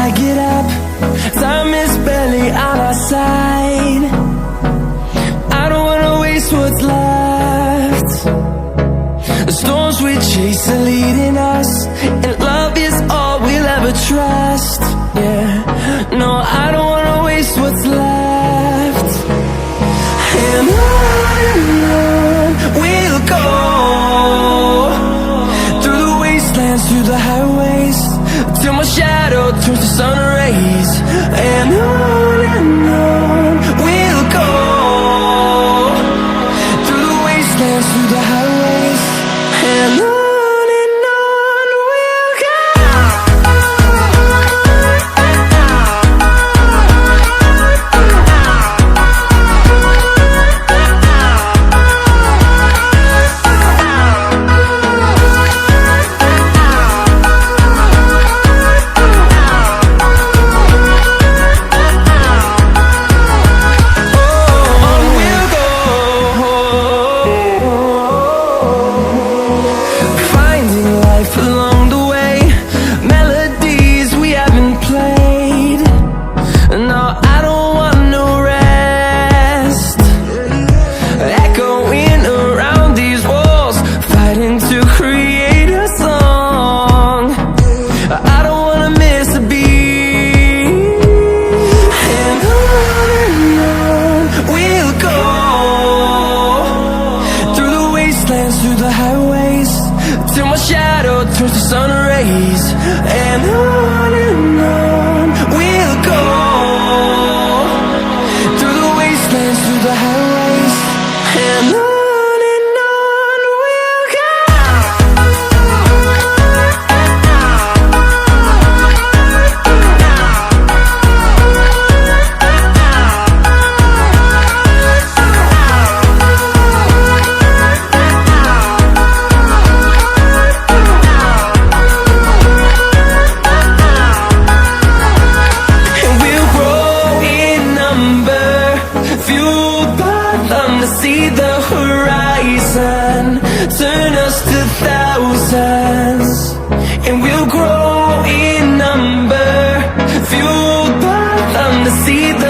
I get up, time is barely on our side. I don't wanna waste what's left. The storms we chase are leading us, and love is all we'll ever trust. Yeah, no, I don't wanna waste what's left. And on we'll go, through the wastelands, through the highways, till my shadow turns to sun rays. And on we'll go, through the wastelands, through the highways, and on we'll go. Through the highways, till my shadow turns to sun rays. And on we'll go, through the wastelands, through the highways, and on we'll go. See the horizon, turn us to thousands, and we'll grow in number, fueled by them to see the